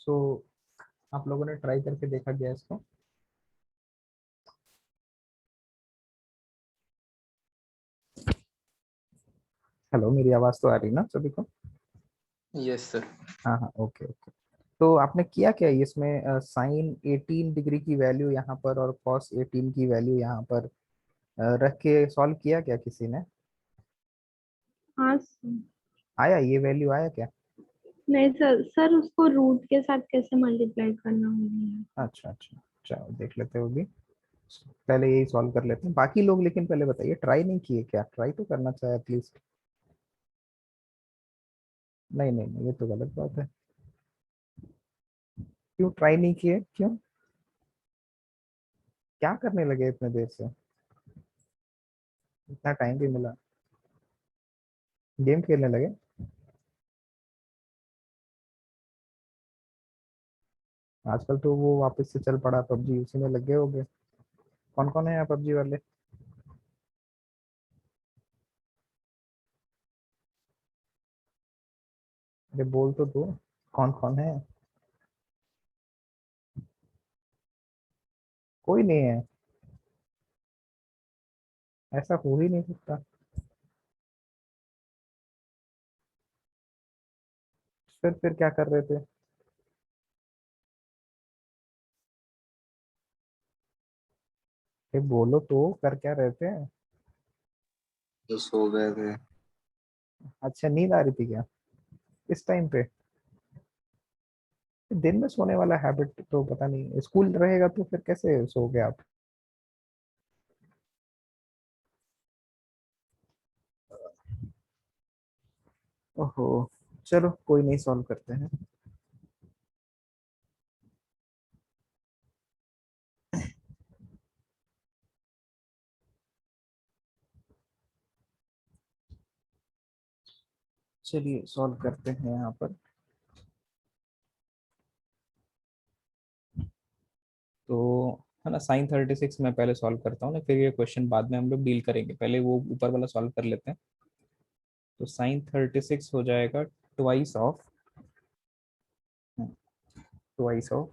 सो आप लोगों ने ट्राई करके देखा गया इसको? हेलो, मेरी आवाज तो आ रही ना सभी को? Yes sir. हाँ हाँ, ओके ओके। तो आपने किया क्या ये इसमें? साइन 18 डिग्री की वैल्यू यहाँ पर और कॉस 18 की वैल्यू यहाँ पर रख के सॉल्व किया क्या किसी ने? हाँ आया ये वैल्यू आया क्या? नहीं सर, उसको रूट के साथ कैसे मल्टीप्लाई करना होगा? अच्छा अच्छा, चलो देख लेते हो भी। पहले यही सॉल्व कर लेते हैं बाकी लोग, लेकिन पहले बताइए ट्राई नहीं किए क्या? ट्राई तो करना चाहिए एटलीस्ट। नहीं नहीं नहीं, ये तो गलत बात है। क्यों ट्राई नहीं किए, क्यों? क्या करने लगे इतने देर से? इतना टाइम भी मिला, गेम खेलने लगे? आजकल तो वो वापस से चल पड़ा पबजी, उसी में लगे होगे। कौन कौन है यहाँ पबजी वाले? अरे बोल तो दो, कौन कौन है? कोई नहीं है? ऐसा हो ही नहीं सकता। फिर क्या कर रहे थे? ये बोलो तो, कर क्या रहे थे? तो सो गए थे। अच्छा, नींद आ रही थी क्या इस टाइम पे? दिन में सोने वाला हैबिट तो पता नहीं, स्कूल रहेगा तो फिर कैसे सोओगे आप? ओहो, चलो कोई नहीं, सॉल्व करते हैं। चलिए सॉल्व करते हैं यहाँ पर। तो है ना, साइन 36 मैं पहले सॉल्व करता हूँ ना, फिर ये क्वेश्चन बाद में हम लोग डील करेंगे, पहले वो ऊपर वाला सॉल्व कर लेते हैं। तो साइन 36 हो जाएगा twice of, twice of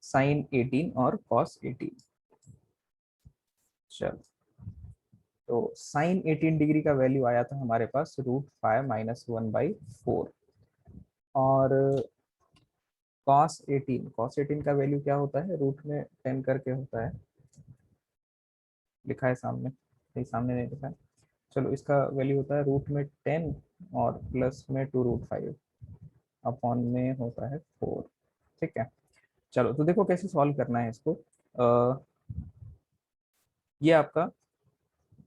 sine 18 और कॉस 18। चलो, तो साइन 18 डिग्री का वैल्यू आया था हमारे पास √5 - 1/4। और कॉस 18 का वैल्यू क्या होता है? रूट में 10 करके होता है, लिखा है सामने, नहीं सामने नहीं लिखा है। चलो, इसका वैल्यू होता है रूट में 10 और प्लस में 2√5 अपॉन में होता है 4। ठीक है, चलो तो देखो कैसे सॉल्व करना है इसको। ये आपका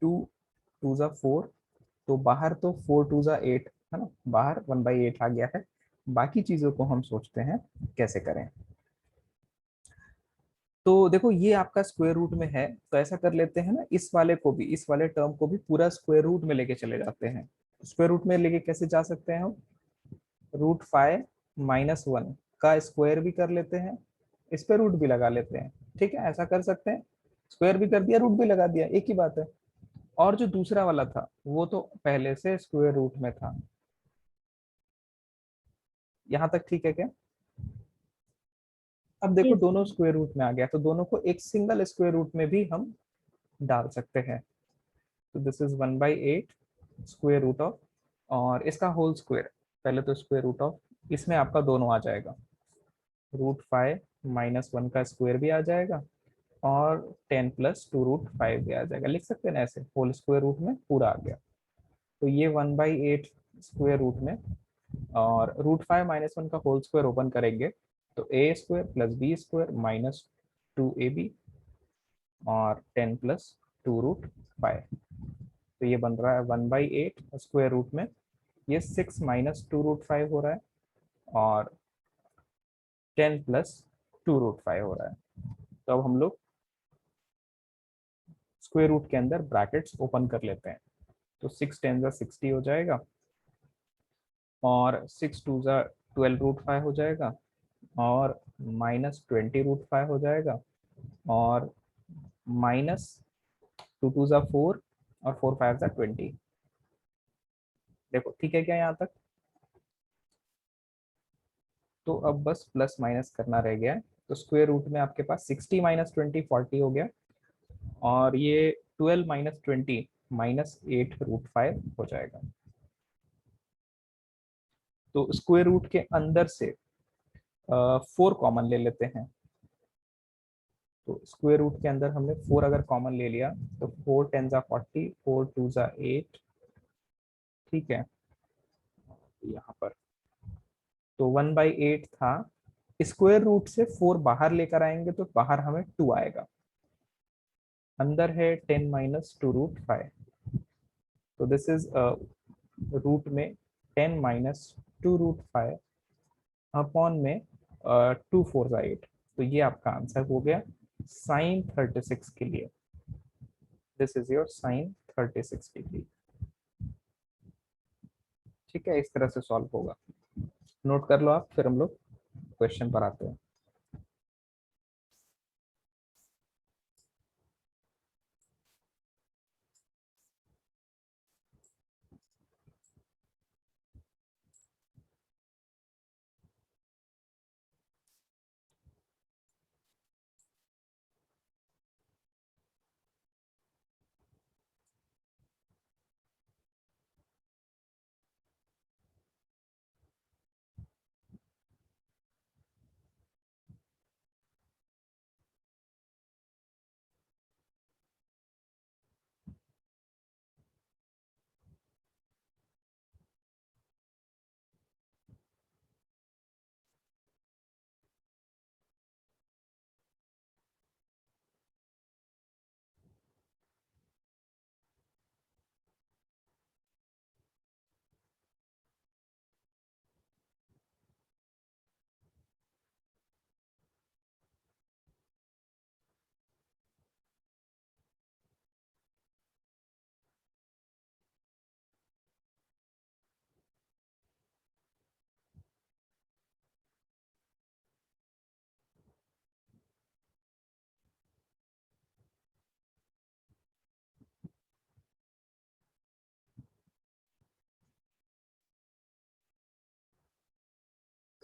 2 2 ज़ा 4, तो बाहर तो 4 2 ज़ा 8 है ना, बाहर 1/8 आ गया है। बाकी चीजों को हम सोचते हैं कैसे करें। तो देखो ये आपका स्क्वायर रूट में है, तो ऐसा कर लेते हैं ना, इस वाले को भी, इस वाले टर्म को भी पूरा स्क्वायर रूट में लेके चले जाते हैं। स्क्वायर रूट में लेके कैसे जा सकते हैं हम? √5 - 1 का स्क्वायर भी कर लेते हैं, इस पे रूट भी लगा लेते हैं। ठीक है, ऐसा कर सकते हैं, स्क्वायर भी कर दिया, रूट भी लगा दिया, एक ही बात है। और जो दूसरा वाला था वो तो पहले से स्क्वायर रूट में था। यहाँ तक ठीक है क्या? अब देखो यस दोनों सर। स्क्वायर रूट में आ गया, तो दोनों को एक सिंगल स्क्वायर रूट में भी हम डाल सकते हैं। तो this is 1/8 square root of, और इसका होल स्क्वायर, पहले तो स्क्वायर रूट ऑफ, इसमें आपका दोनों आ जाएगा, √5 - 1 का स्क्वायर भी आ जाएगा, और 10 + 2√5 भी आ जाएगा। लिख सकते हैं ना ऐसे, होल स्क्वायर रूट में पूरा आ गया। तो ये 1/8 स्क्वायर रूट में, और √5 - 1 का होल स्क्वायर ओपन करेंगे, तो a² + b² - 2ab और 10 + 2√5। तो ये बन रहा है 1/8 स्क्वायर रूट में, ये 6 - 2√5 हो रहा है, और 10 + 2√5 हो रहा है। तो अब हम लोग स्क्वायर रूट के अंदर ब्रैकेट्स ओपन कर लेते हैं। तो 6 × 10 = 60 हो जाएगा, और 6 2 ज़ा 12√5 हो जाएगा, और -20√5 हो जाएगा, और -2 2 ज़ा 4, और 4 5 ज़ा 20। देखो ठीक है क्या यहाँ तक? तो अब बस प्लस माइनस करना रह गया है। तो स्क्वायर रूट में आपके पास 60 माइनस 20 40 हो गया, और ये 12 माइनस 20 माइनस 8 रूट 5 हो जाएगा। तो स्क्वायर रूट के अंदर से 4 कॉमन ले लेते हैं। तो स्क्वायर रूट के अंदर हमने 4 अगर कॉमन ले लिया तो 4 10 जा 40, 4 2 जा 8, ठीक है। यहाँ पर तो 1/8 था। स्क्वायर रूट से 4 बाहर लेकर आएंगे तो बाहर हमें 2 आएगा। अंदर है 10 माइनस 2 रूट 5। तो दिस इज रूट में 10 माइनस 2 रूट 5 अपॉन में 2 4 जा 8। तो ये आपका आंसर हो गया साइन 36 के लिए। This is your sine 36 degree. ठीक है, इस तरह से सॉल्व होगा। नोट कर लो आप, फिर हम लोग क्वेश्चन पर आते हैं।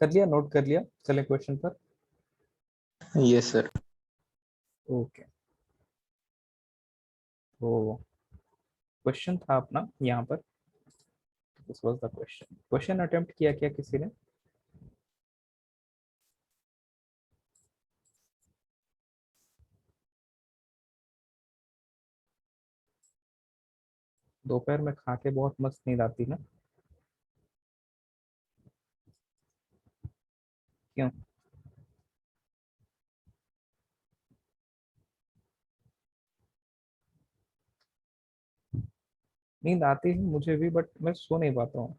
कर लिया, नोट कर लिया, चले क्वेश्चन पर। Yes sir. ओके, तो क्वेश्चन था अपना यहाँ पर। This was the question. Question attempt किया क्या किसी ने? दोपहर में खा के बहुत मस्त नींद आती ना, क्यों? नींद आती है मुझे भी, बट मैं सो नहीं पाता हूँ।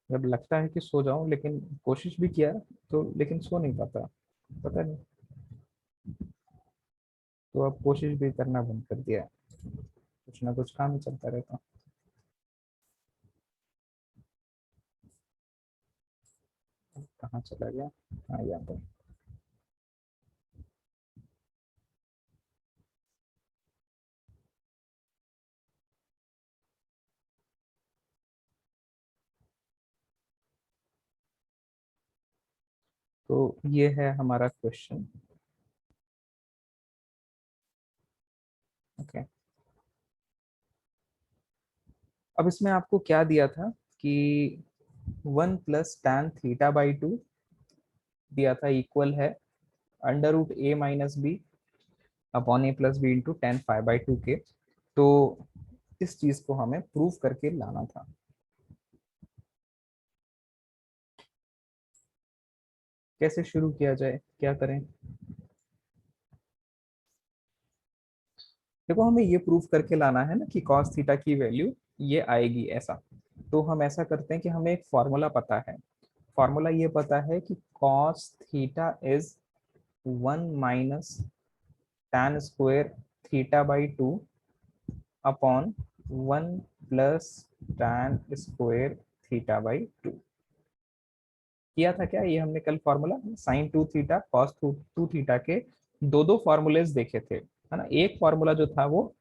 जब लगता है कि सो जाऊं, लेकिन कोशिश भी किया तो लेकिन सो नहीं पाता, पता नहीं। तो अब कोशिश भी करना बंद कर दिया है, कुछ ना कुछ काम ही चलता रहता। कहाँ चला गया? हाँ, यहाँ पर। तो ये है हमारा क्वेश्चन। ओके, अब इसमें आपको क्या दिया था कि 1 + tan θ/2 दिया था, इक्वल है √a - b upon a + b × tan φ/2 के। तो इस चीज को हमें प्रूव करके लाना था। कैसे शुरू किया जाए, क्या करें? देखो, हमें ये प्रूव करके लाना है ना कि cos थीटा की वैल्यू ये आएगी ऐसा। तो हम ऐसा करते हैं कि हमें एक फॉर्मूला पता है। फॉर्मूला ये पता है कि cos theta is 1 - tan² θ/2 upon 1 + tan² किया था क्या? ये हमने कल formula sin 2 theta cos 2 theta के दो दो फॉर्मूलेज देखे थे, है ना। एक फॉर्मूला जो था वो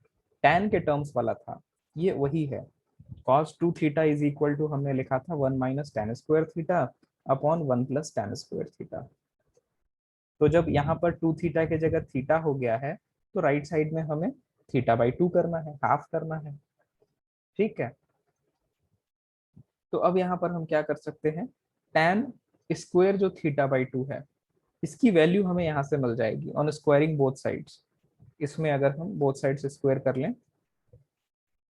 tan के टर्म्स वाला था, ये वही है cos 2 theta is equal to हमने लिखा था 1 minus tan square theta upon 1 plus tan square theta. तो जब यहाँ पर 2 थीटा के जगह थीटा हो गया है तो राइट साइड में हमें थीटा बाई 2 करना है, हाफ करना है। ठीक है, तो अब यहाँ पर हम क्या कर सकते हैं, tan स्क्वायर जो थीटा बाई 2 है इसकी वैल्यू हमें यहाँ से मिल जाएगी ऑन स्क्वायरिंग बोथ साइड्स। इसमें अगर हम बोथ साइड्स स्क्वायर कर लें,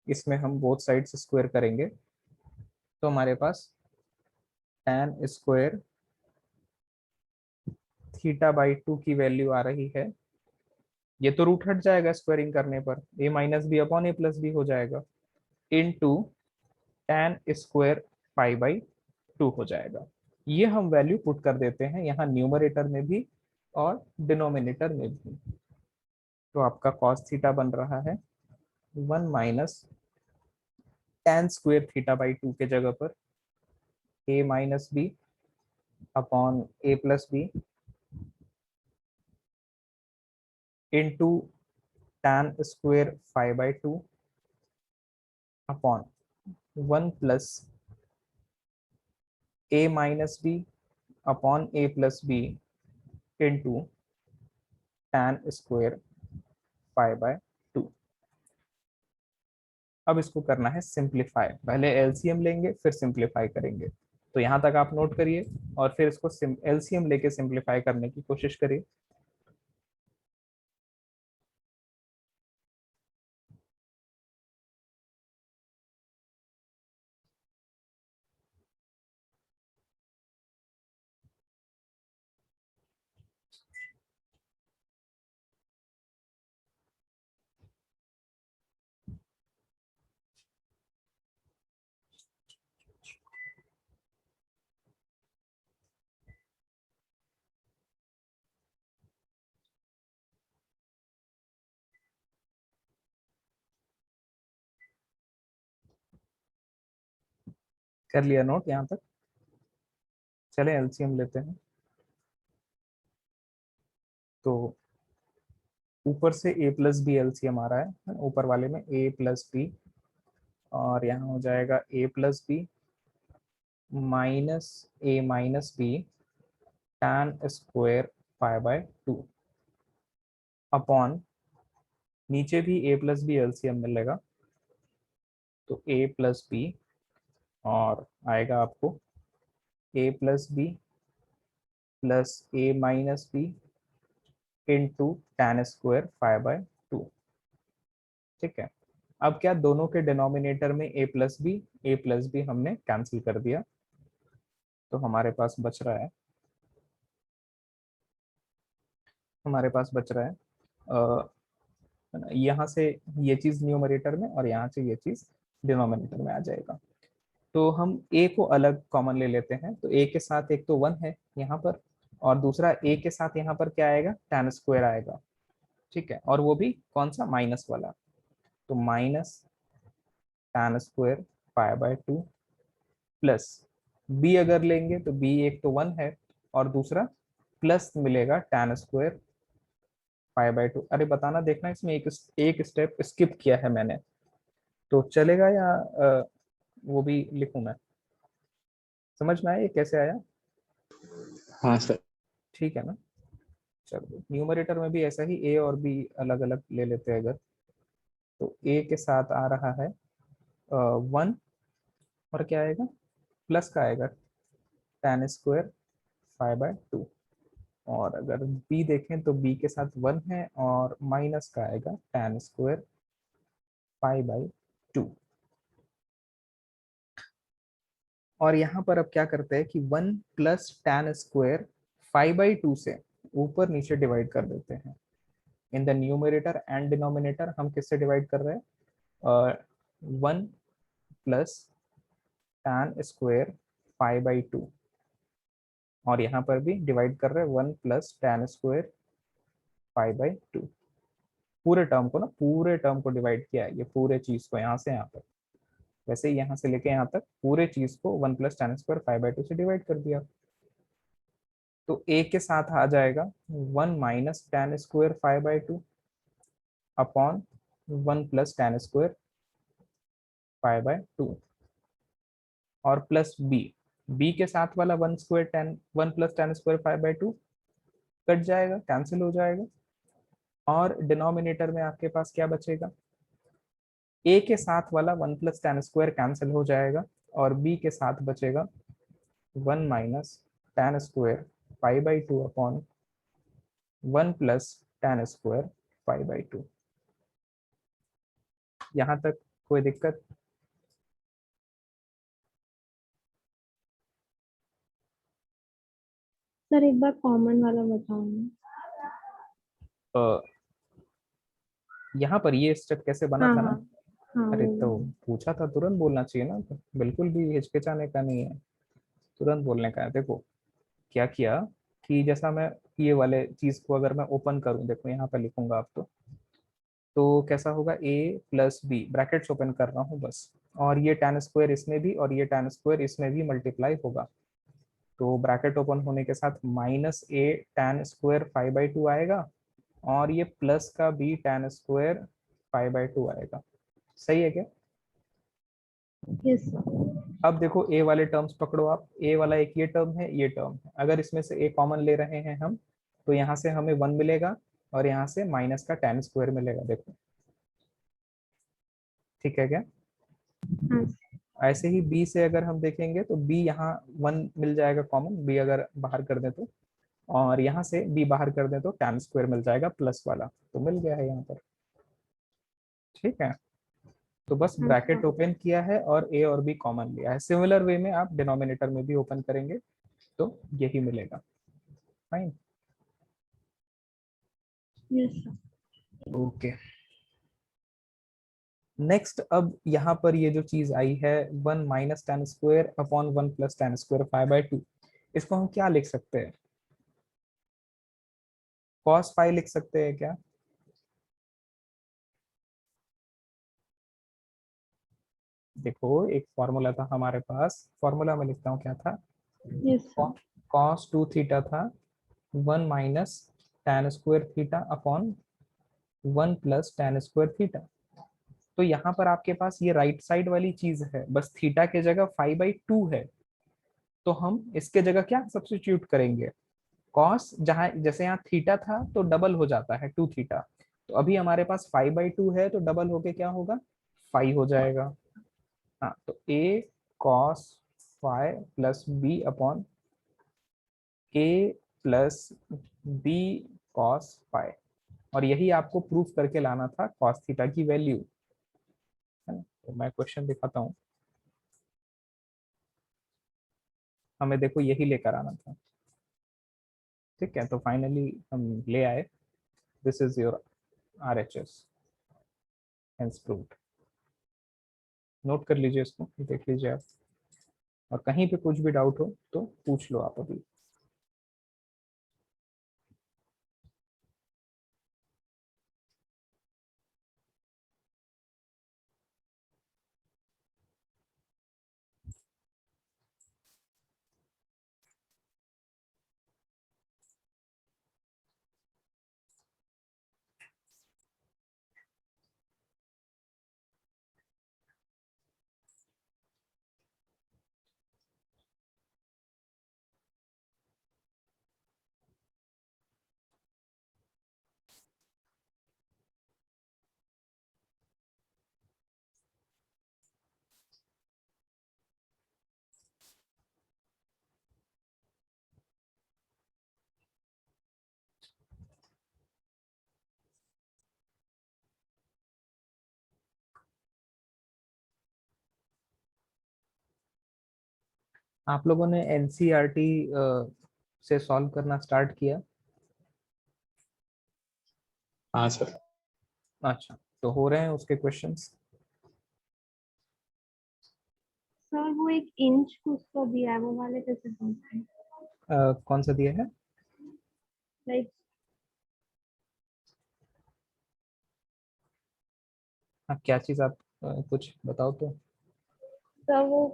इसमें हम बोथ साइड्स स्क्वायर करेंगे तो हमारे पास tan स्क्वायर थीटा बाई 2 की वैल्यू आ रही है, ये तो रूट हट जाएगा स्क्वायरिंग करने पर, a minus B upon A plus B हो जाएगा, into tan square pi by 2 हो जाएगा। ये हम वैल्यू पुट कर देते हैं यहाँ न्यूमरेटर में भी और डिनोमिनेटर में भी। तो आपका cos थीटा बन रहा है 1 minus tan square theta by 2 के जगह पर a minus B upon A plus B into tan square 5 by 2 upon 1 plus a minus B upon A plus B into tan square 5 by 2। अब इसको करना है सिंप्लीफाई, पहले एलसीएम लेंगे फिर सिंप्लीफाई करेंगे। तो यहाँ तक आप नोट करिए और फिर इसको एलसीएम लेके सिंप्लीफाई करने की कोशिश करिए। कर लिया नोट यहाँ तक, चले एलसीएम लेते हैं। तो ऊपर से a प्लस बी एलसीएम आ रहा है, ऊपर वाले में a प्लस बी और यहाँ हो जाएगा a plus B minus A minus B tan square 5 by 2 upon नीचे भी a प्लस बी एलसीएम मिलेगा तो a प्लस बी और आएगा आपको a plus B plus A minus B into tan square 5 by 2। ठीक है, अब क्या दोनों के डिनोमिनेटर में a प्लस बी हमने कैंसिल कर दिया, तो हमारे पास बच रहा है, हमारे पास बच रहा है यहाँ से ये चीज न्यूमरेटर में और यहाँ से ये चीज डिनोमिनेटर में आ जाएगा। तो हम a को अलग कॉमन ले लेते हैं, तो a के साथ एक तो 1 है यहाँ पर और दूसरा a के साथ यहाँ पर क्या आएगा, tan स्क्वायर आएगा। ठीक है, और वो भी कौन सा, माइनस वाला, तो minus tan square 5 by 2 plus b अगर लेंगे तो b एक तो 1 है और दूसरा प्लस मिलेगा tan स्क्वायर 5 बाय 2। अरे बताना, देखना इसमें एक स्टेप स्किप किया है मैंने, तो चलेगा या वो भी लिखूं मैं, समझ में आया ये कैसे आया? हाँ सर। ठीक है ना, चलो न्यूमरेटर में भी ऐसा ही a और b अलग अलग ले लेते हैं अगर, तो a के साथ आ रहा है 1 और क्या आएगा, प्लस का आएगा tan स्क्वायर 5 बाय 2 और अगर b देखें तो b के साथ 1 है और माइनस का आएगा tan स्क्वायर 5 बाई 2। और यहाँ पर अब क्या करते हैं कि 1 प्लस tan स्क्वायर 5 बाई 2 से ऊपर नीचे डिवाइड कर देते हैं। In the numerator and denominator हम किससे डिवाइड कर रहे हैं, 1 प्लस tan स्क्वायर 5 बाई 2 और यहाँ पर भी डिवाइड कर रहे हैं 1 प्लस tan स्क्वायर 5 बाई 2। पूरे टर्म को ना, पूरे टर्म को डिवाइड किया है, ये पूरे चीज को यहाँ से यहाँ तक, वैसे ही यहाँ से लेके यहाँ तक पूरे चीज को 1 प्लस tan स्क्वायर 5 बाई 2 से डिवाइड कर दिया। तो a के साथ आ जाएगा 1 minus tan square 5 by 2 upon 1 plus tan square 5/2 और प्लस बी के साथ वाला 1 प्लस tan स्क्वायर 5/2 कट जाएगा, कैंसिल हो जाएगा, और डिनोमिनेटर में आपके पास क्या बचेगा, ए के साथ वाला 1 प्लस tan स्क्वायर कैंसिल हो जाएगा और बी के साथ बचेगा 1 minus tan square 5/2 upon 1 plus tan square 5/2। यहाँ तक कोई दिक्कत? सर एक बार कॉमन वाला बताओ ना। यहाँ पर ये स्टेप कैसे बना हाँ था हाँ ना, हाँ अरे वो तो वाला। पूछा था, तुरंत बोलना चाहिए ना, तो बिल्कुल भी हिचकिचाने का नहीं है, तुरंत बोलने का है। देखो क्या किया कि जैसा मैं ये वाले चीज को अगर मैं ओपन करूं, देखो यहाँ पर लिखूंगा आप तो कैसा होगा, ए प्लस बी, ब्रैकेट्स ओपन कर रहा हूँ बस, और ये tan स्क्वायर इसमें भी और ये tan स्क्वायर इसमें भी मल्टीप्लाई होगा, तो ब्रैकेट ओपन होने के साथ माइनस ए tan स्क्वायर 5/2 आएगा और ये प्लस का बी tan स्क्वायर 5/2 आएगा। सही है क्या? Yes sir. अब देखो ए वाले टर्म्स पकड़ो आप, ए वाला एक ये टर्म है, ये टर्म है, अगर इसमें से ए कॉमन ले रहे हैं हम तो यहाँ से हमें 1 मिलेगा और यहाँ से माइनस का tan स्क्वायर मिलेगा। देखो ठीक है क्या? हाँ ऐसे ही बी से अगर हम देखेंगे तो बी यहाँ 1 मिल जाएगा कॉमन, बी अगर बाहर कर दें तो, और यहाँ से बी बाहर कर दें तो tan स्क्वायर मिल जाएगा प्लस वाला, तो मिल गया है यहाँ पर। ठीक है, तो बस हाँ ब्रैकेट सर। ओपन किया है और ए और बी कॉमन लिया है। सिमिलर वे में आप डिनोमिनेटर में भी ओपन करेंगे तो यही मिलेगा। Fine, yes sir. Okay. Next, अब यहाँ पर ये जो चीज आई है 1 minus tan square upon 1 plus tan square 5/2, इसको हम क्या लिख सकते हैं, cos फाइ लिख सकते हैं क्या? देखो एक फॉर्मूला था हमारे पास, फॉर्मूला में लिखता हूँ क्या था, यस सर। cos 2 थीटा था 1 minus tan square theta upon 1 plus tan square theta. तो यहाँ पर आपके पास ये राइट साइड वाली चीज है, बस थीटा के जगह 5/2 है, तो हम इसके जगह क्या सब्स्टिट्यूट करेंगे, कॉस, जहां जैसे यहाँ थीटा था तो डबल हो जाता है 2 थीटा, तो अभी हमारे पास 5/2 है तो डबल होके क्या होगा, 5 हो जाएगा। हाँ, तो a cos phi plus b upon A plus b cos phi, और यही आपको प्रूफ करके लाना था कॉस थीटा की वैल्यू, है ना। तो मैं क्वेश्चन दिखाता हूँ, हमें देखो यही लेकर आना था। ठीक है, तो फाइनली हम ले आए, this is your RHS, hence proved. Note कर लीजिए इसको, देख लीजिए आप, और कहीं पे कुछ भी डाउट हो तो पूछ लो आप अभी। आप लोगों ने NCERT से सॉल्व करना स्टार्ट किया? हाँ सर। अच्छा, तो हो रहे हैं उसके क्वेश्चंस? सर वो एक इंच कुछ तो दिया है, वो वाले कैसे बनते हैं? कौन सा दिया है? लाइक हाँ, क्या चीज आप कुछ बताओ तो। सर वो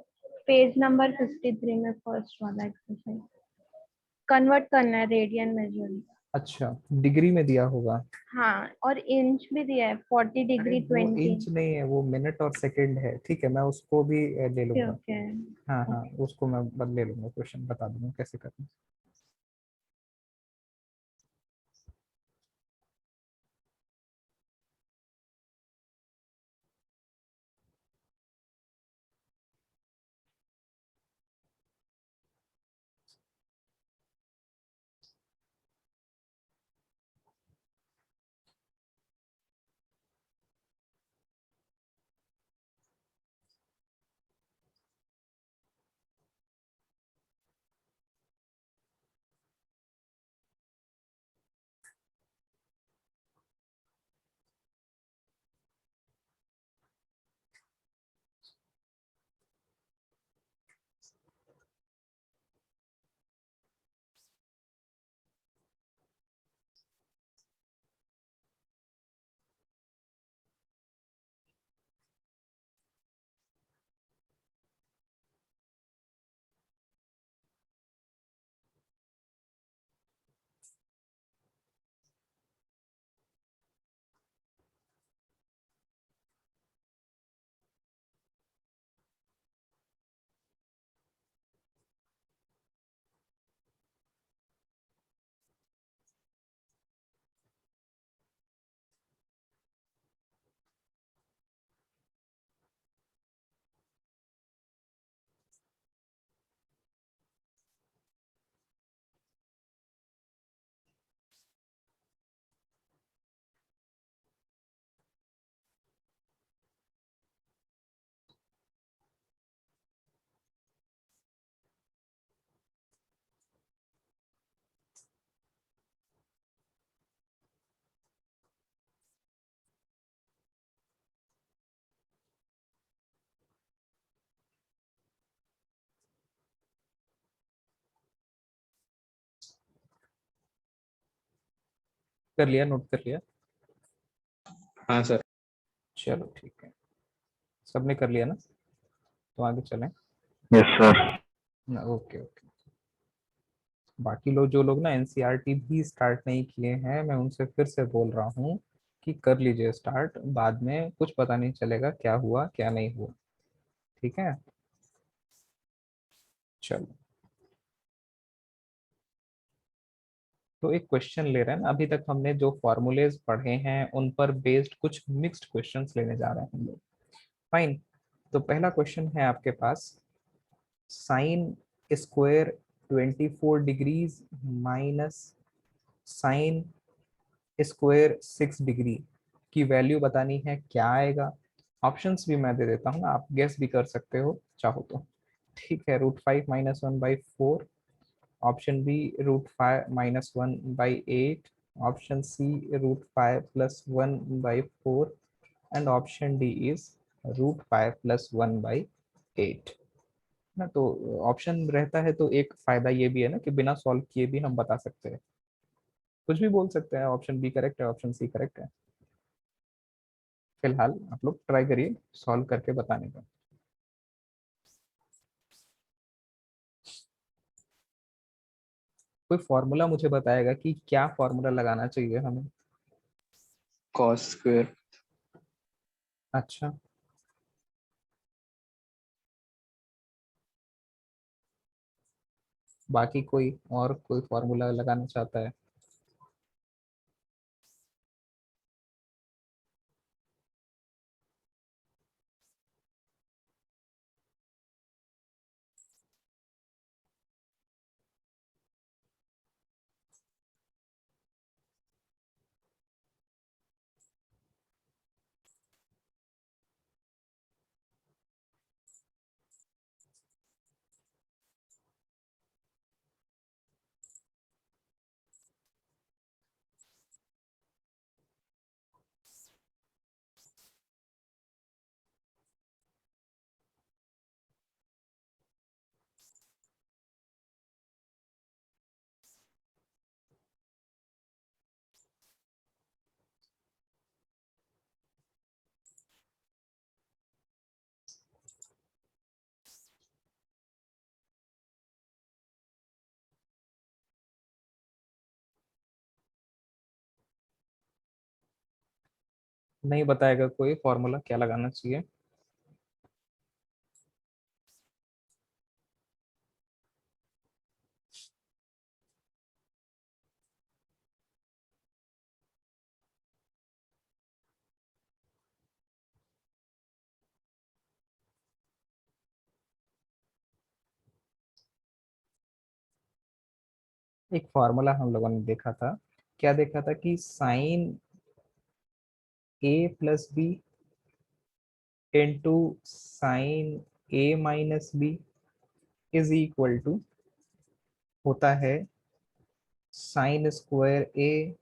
पेज नंबर 53 में फर्स्ट वाला एक्सरसाइज कन्वर्ट करना है रेडियन मेजर। अच्छा, डिग्री में दिया होगा। हाँ, और इंच भी दिया है, 40 डिग्री वो 20। इंच नहीं है, वो मिनट और सेकंड है। ठीक है, मैं उसको भी ले ओके लूंगा। ओके हाँ हाँ, ओके। उसको मैं ले लूंगा, क्वेश्चन बता दूंगा कैसे करना है। कर लिया, नोट कर लिया। हाँ सर। चलो ठीक है, सबने कर लिया ना, तो आगे चलें। Yes sir. Okay okay. बाकी लोग, जो लोग ना एनसीईआरटी भी स्टार्ट नहीं किए हैं, मैं उनसे फिर से बोल रहा हूँ कि कर लीजिए स्टार्ट, बाद में कुछ पता नहीं चलेगा क्या हुआ क्या नहीं हुआ। ठीक है, चलो। तो एक क्वेश्चन ले रहे हैं ना, अभी तक हमने जो फॉर्मूलेज पढ़े हैं उन पर बेस्ड कुछ मिक्स्ड क्वेश्चंस लेने जा रहे हैं हम लोग। फाइन। तो पहला क्वेश्चन है आपके पास, sine square 24 degrees minus sine square 6 degree की वैल्यू बतानी है, क्या आएगा। ऑप्शंस भी मैं दे देता हूँ ना, आप गेस भी कर सकते हो चाहो तो। ठीक है, √5 - 1/4, option B √5 - 1/8, option C √5 + 1/4, and option D is √5 + 1/8 ना। तो ऑप्शन रहता है तो एक फायदा ये भी है ना कि बिना सॉल्व किए भी हम बता सकते हैं, कुछ भी बोल सकते हैं। ऑप्शन बी करेक्ट है, ऑप्शन सी करेक्ट है। फिलहाल आप लोग ट्राई करिए सॉल्व करके बताने का। कोई फॉर्मूला मुझे बताएगा कि क्या फॉर्मूला लगाना चाहिए हमें। Cos square. अच्छा, बाकी कोई और कोई फॉर्मूला लगाना चाहता है। नहीं बताएगा कोई फॉर्मूला क्या लगाना चाहिए? एक फॉर्मूला हम लोगों ने देखा था, क्या देखा था कि sine A plus B into sine A minus B is equal to होता है sine square A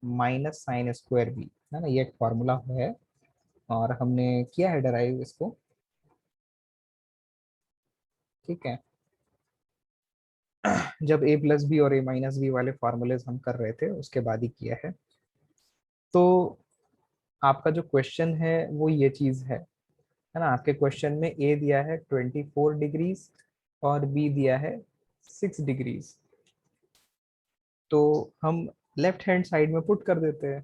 minus sine square B, है ना। ये एक फॉर्मूला है और हमने किया है डराइव इसको, ठीक है। जब ए प्लस बी और ए माइनस बी वाले फॉर्मूलेज हम कर रहे थे उसके बाद ही किया है। तो आपका जो क्वेश्चन है वो ये चीज है ना। आपके क्वेश्चन में ए दिया है 24 डिग्रीज और बी दिया है 6 डिग्रीज। तो हम लेफ्ट हैंड साइड में पुट कर देते हैं,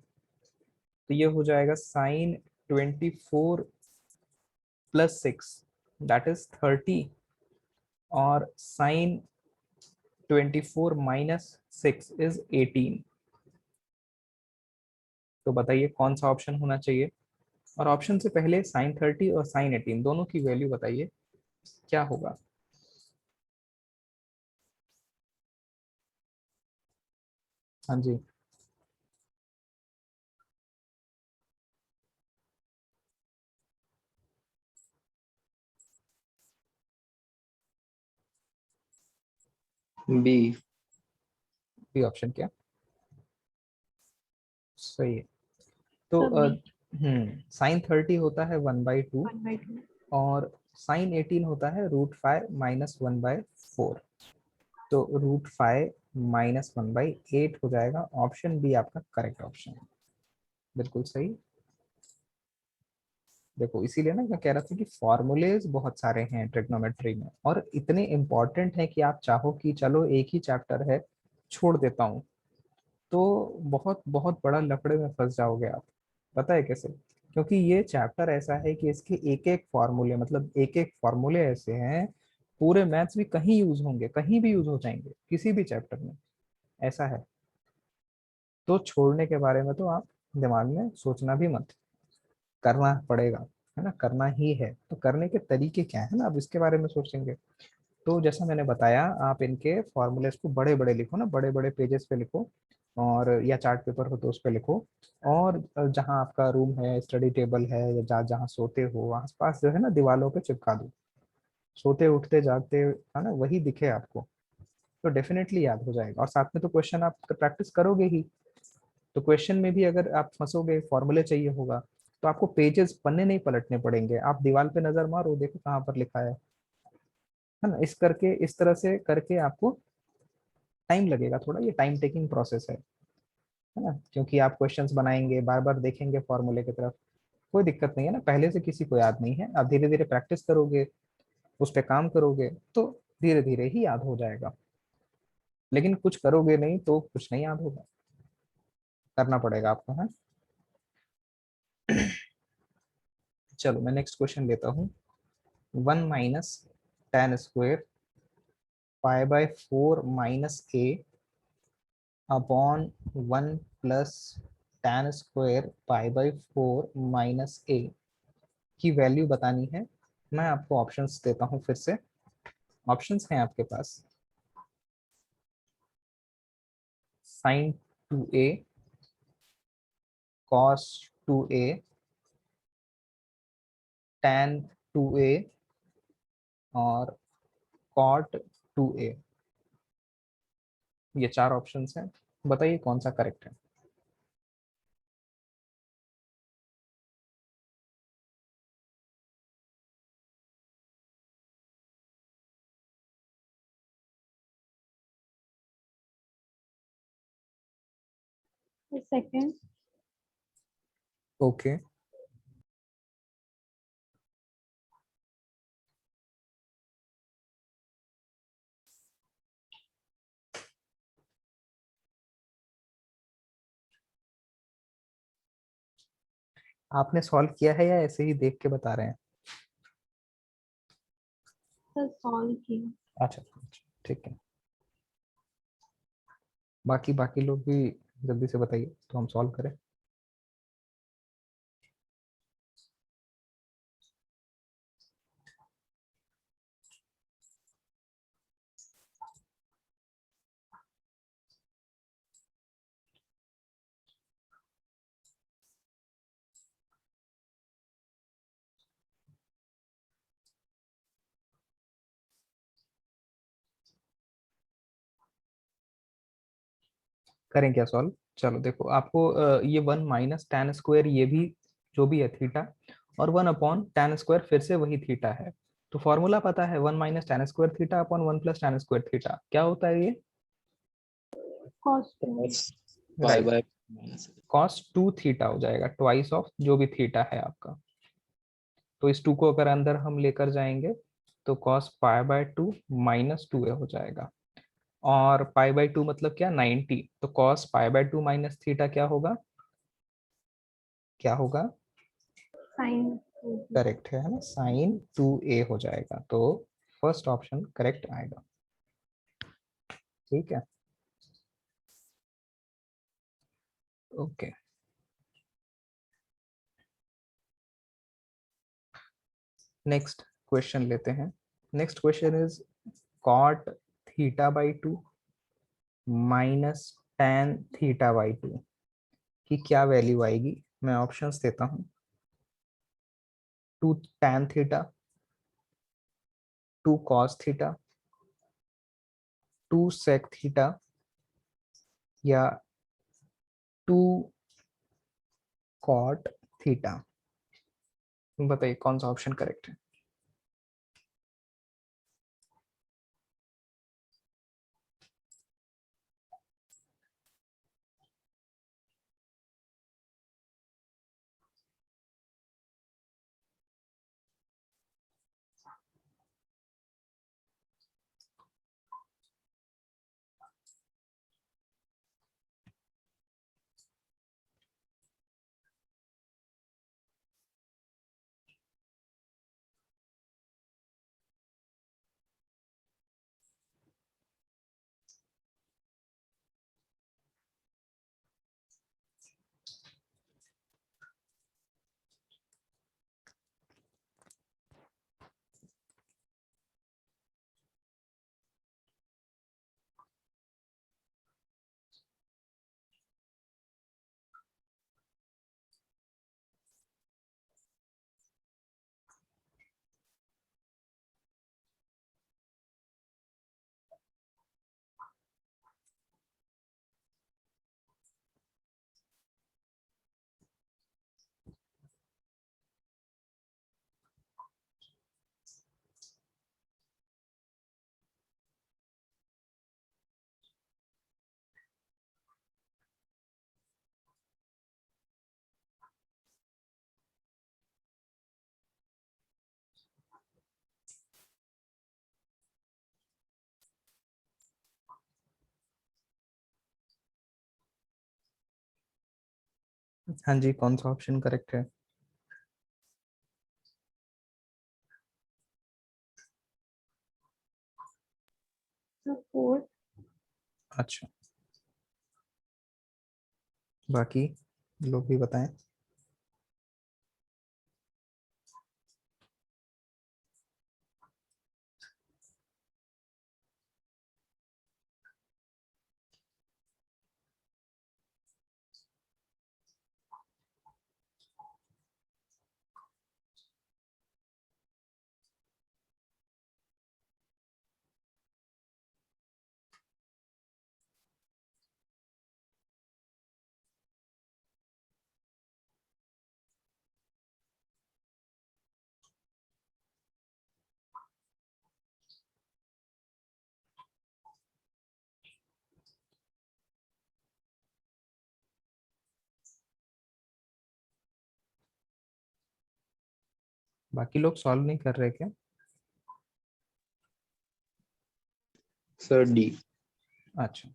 तो ये हो जाएगा साइन 24 + 6 दैट इज 30 और साइन 24 - 6 इज 18। तो बताइए कौन सा ऑप्शन होना चाहिए। और ऑप्शन से पहले साइन 30 और साइन 18 दोनों की वैल्यू बताइए क्या होगा। हाँ जी। बी। बी ऑप्शन क्या सही है। तो सर बी। साइन 30 होता है 1/2 1/2। और साइन 18 होता है √5 - 1/4। तो √5 - 1/8 हो जाएगा। ऑप्शन बी आपका करेक्ट ऑप्शन है, बिल्कुल सही। देखो इसीलिए ना मैं कह रहा था कि फॉर्मूलेज बहुत सारे हैं ट्रिग्नोमेट्री में और इतने इंपॉर्टेंट हैं कि आप चाहो कि चलो एक ही चैप्टर है छोड़ देता हूँ, तो बहुत बहुत बड़ा लफड़े में फंस जाओगे आप। पता है कैसे? क्योंकि ये चैप्टर ऐसा है कि इसके एक एक फॉर्मूले, मतलब एक एक फॉर्मूले ऐसे हैं, पूरे मैथ्स भी कहीं यूज होंगे, कहीं भी यूज हो जाएंगे किसी भी चैप्टर में, ऐसा है। तो छोड़ने के बारे में तो आप दिमाग में सोचना भी मत, करना पड़ेगा, है ना, करना ही है। तो करने के तरीके क्या है ना, अब इसके बारे में सोचेंगे। तो जैसा मैंने बताया, आप इनके फॉर्मूलेस को बड़े बड़े लिखो ना, बड़े बड़े पेजेस पे लिखो, और या चार्ट पेपर हो तो उस पे लिखो। और जहाँ आपका रूम है, स्टडी टेबल है, या जहाँ जहाँ सोते हो आसपास जो है ना दीवारों पे चिपका दो। सोते उठते जागते है ना वही दिखे आपको, तो डेफिनेटली याद हो जाएगा। और साथ में तो क्वेश्चन आप प्रैक्टिस करोगे ही, तो क्वेश्चन में भी अगर आप फंसोगे, फॉर्मूले चाहिए होगा, तो आपको पेजेस पन्ने नहीं पलटने पड़ेंगे, आप दीवार पे नजर मारो, देखो कहाँ पर लिखा है ना। इस तरह से करके आपको टाइम लगेगा थोड़ा, ये टाइम टेकिंग प्रोसेस है ना। क्योंकि आप क्वेश्चंस बनाएंगे, बार बार देखेंगे फॉर्मूले की तरफ, कोई दिक्कत नहीं है ना। पहले से किसी को याद नहीं है, आप धीरे धीरे प्रैक्टिस करोगे, उस पर काम करोगे, तो धीरे धीरे ही याद हो जाएगा। लेकिन कुछ करोगे नहीं तो कुछ नहीं याद होगा, करना पड़ेगा आपको, है। चलो मैं नेक्स्ट क्वेश्चन लेता हूँ। 1 - tan² π/4 - a upon 1 + tan² π/4 - a की वैल्यू बतानी है। मैं आपको ऑप्शंस देता हूँ फिर से। ऑप्शंस हैं आपके पास: sin 2a, cos 2a, tan 2a और cot 2a। ये चार ऑप्शंस हैं, बताइए कौन सा करेक्ट है। सेकंड। ओके। आपने सॉल्व किया है या ऐसे ही देख के बता रहे हैं? सर सॉल्व किया। अच्छा अच्छा, ठीक है। बाकी बाकी लोग भी जल्दी से बताइए तो हम सॉल्व करें। करें क्या सॉल्व? चलो देखो, आपको ये 1 - tan² ये भी जो भी है थीटा, और 1/tan² फिर से वही थीटा है। तो फॉर्मूला पता है, 1 - tan² theta upon 1 + tan² theta क्या होता है ये? कॉस 2। cos पाई right, bye minus. cos 2 theta हो जाएगा, ट्वाइस ऑफ जो भी थीटा है आपका। तो इस 2 को अगर अंदर हम लेकर जाएंगे तो cos π/2 -2a हो जाएगा। और π/2 मतलब क्या, 90। तो cos π/2 माइनस थीटा क्या होगा? क्या होगा? साइन। करेक्ट है ना, sin 2a हो जाएगा। तो फर्स्ट ऑप्शन करेक्ट आएगा। ठीक है, ओके। नेक्स्ट क्वेश्चन लेते हैं। Next question is cot θ/2 minus tan θ/2 की क्या वैल्यू आएगी? मैं ऑप्शंस देता हूँ। 2 tan θ, 2 cos θ, 2 sec θ, या 2 cot θ। बताइए कौन सा ऑप्शन करेक्ट है? हाँ जी, कौन सा ऑप्शन करेक्ट है? सर 4। अच्छा, बाकी लोग भी बताएं। बाकी लोग सॉल्व नहीं कर रहे क्या? Sir D. अच्छा,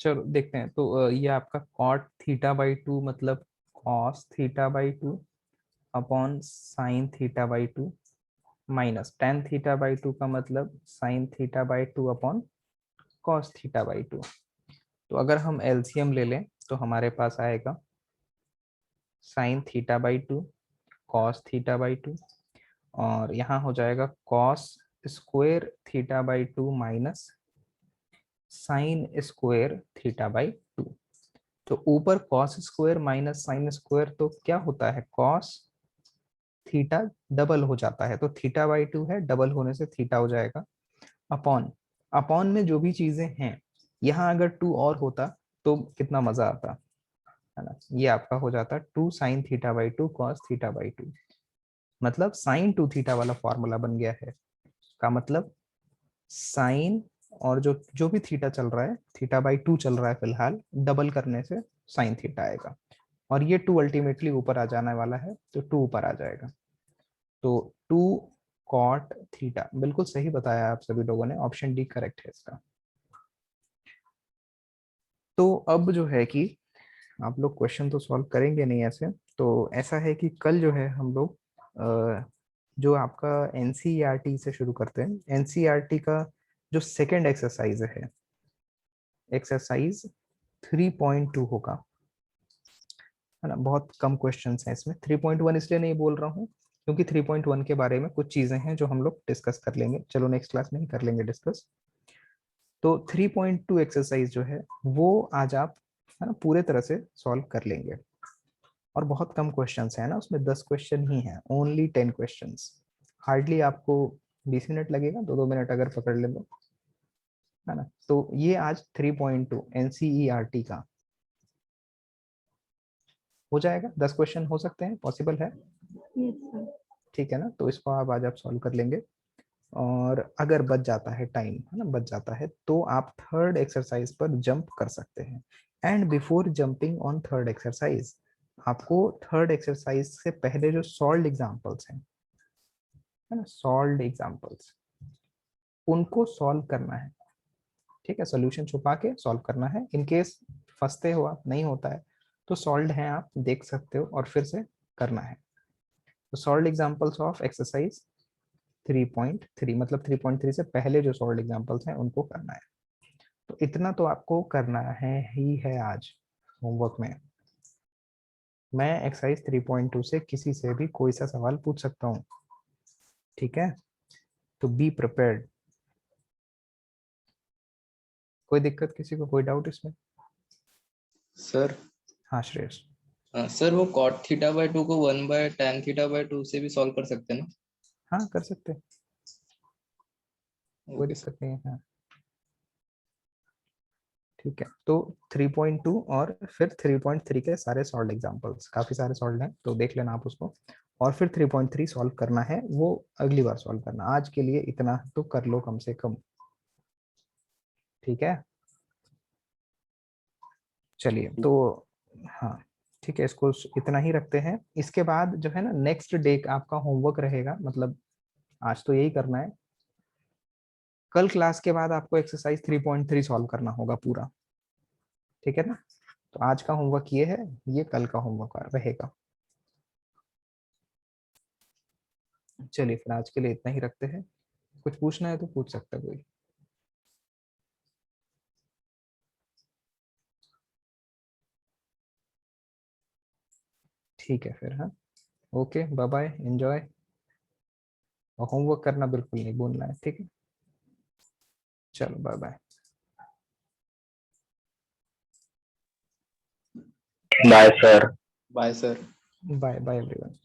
चलो देखते हैं। तो ये आपका cot θ/2 मतलब cos theta by 2 upon sine theta by 2 minus tan theta by 2 का मतलब sine theta by 2 upon cos theta by 2। तो अगर हम एलसीएम ले लें तो हमारे पास आएगा sine theta by 2 cos theta by 2 और यहाँ हो जाएगा cos square theta by 2 minus sine square theta by 2। तो ऊपर cos square minus sine square तो क्या होता है, कॉस थीटा डबल हो जाता है, तो थीटा बाई 2 है, डबल होने से थीटा हो जाएगा अपॉन, अपॉन में जो भी चीजें हैं, यहाँ अगर 2 और होता तो कितना मजा आता है ना। ये आपका हो जाता 2 sine theta by 2 cos theta by 2, मतलब साइन 2 थीटा वाला फॉर्मूला बन गया है। का मतलब साइन और जो जो भी थीटा चल रहा है, थीटा बाई 2 चल रहा है फिलहाल, डबल करने से साइन थीटा आएगा और ये 2 अल्टीमेटली ऊपर आ जाने वाला है, तो 2 ऊपर आ जाएगा। तो 2 कॉट थीटा, बिल्कुल सही बताया आप सभी लोगों ने, ऑप्शन डी करेक्ट है इसका। तो अब जो है कि आप लोग क्वेश्चन तो सॉल्व करेंगे नहीं ऐसे, तो ऐसा है कि कल जो है हम लोग जो आपका एनसीईआरटी से शुरू करते हैं। एनसीईआरटी का जो सेकंड एक्सरसाइज है, एक्सरसाइज 3.2 होगा, है ना। बहुत कम क्वेश्चंस हैं इसमें, 3.1 इसलिए नहीं बोल रहा हूँ क्योंकि 3.1 के बारे में कुछ चीजें हैं जो हम लोग डिस्कस कर लेंगे, चलो नेक्स्ट क्लास में ही कर लेंगे डिस्कस। तो 3.2 एक्सरसाइज जो है वो आज आप, है ना, पूरे तरह से सॉल्व कर लेंगे और बहुत कम क्वेश्चंस है ना उसमें, 10 क्वेश्चन ही हैं, ओनली 10 क्वेश्चंस। हार्डली आपको 20 मिनट लगेगा, 2-2 मिनट अगर पकड़ ले तो, है ना। तो ये आज 3.2 एनसीईआरटी का हो जाएगा, 10 क्वेश्चन हो सकते हैं, पॉसिबल है, यस सर। ठीक है ना। तो इसको आप आज आप सॉल्व कर लेंगे और अगर बच जाता है टाइम, है ना, बच जाता है, तो आप थर्ड एक्सरसाइज पर जंप कर सकते हैं। And before jumping on third exercise, आपको थर्ड एक्सरसाइज से पहले जो सॉल्व्ड एग्जांपल्स हैं, है ना, सॉल्व्ड एग्जांपल्स, उनको सॉल्व करना है, ठीक है। सॉल्यूशन छुपा के सॉल्व करना है, इन केस फंसते हो आप, नहीं होता है तो सॉल्व्ड है, आप देख सकते हो और फिर से करना है। तो सॉल्व्ड एग्जांपल्स ऑफ एक्सरसाइज 3.3, मतलब 3.3 से पहले जो सॉल्व्ड एग्जांपल्स हैं उनको करना है। तो इतना तो आपको करना है ही है आज होमवर्क में। मैं एक्सरसाइज 3.2 से किसी से भी कोई सा सवाल पूछ सकता हूँ, ठीक है। तो बी प्रिपेयर्ड। कोई दिक्कत किसी को, कोई डाउट इसमें? सर हाँ श्रेयस। सर वो cot थीटा बाई 2 को 1 बाय tan थीटा बाई 2 से भी सॉल्व कर सकते हैं ना? हाँ कर सकते हैं, कोई ओके सर। दिक्कत नहीं है, हाँ ठीक है। तो 3.2 और फिर 3.3 के सारे सॉल्व एग्जांपल्स, काफी सारे सॉल्व हैं तो देख लेना आप उसको, और फिर 3.3 सॉल्व करना है, वो अगली बार सॉल्व करना, आज के लिए इतना तो कर लो कम से कम, ठीक है। चलिए तो हाँ ठीक है, इसको इतना ही रखते हैं। इसके बाद जो है ना नेक्स्ट डे आपका होमवर्क रहेगा, मतलब आज तो यही करना है, कल क्लास के बाद आपको एक्सरसाइज 3.3 सॉल्व करना होगा पूरा, ठीक है ना। तो आज का होमवर्क ये है, ये कल का होमवर्क रहेगा। चलिए फिर आज के लिए इतना ही रखते हैं, कुछ पूछना है तो पूछ सकता है कोई। ठीक है फिर, हाँ ओके, बाय बाय, एंजॉय, और होमवर्क करना बिल्कुल नहीं भूलना है, ठीक है। चलो bye bye. Bye sir. Bye sir. Bye bye everyone.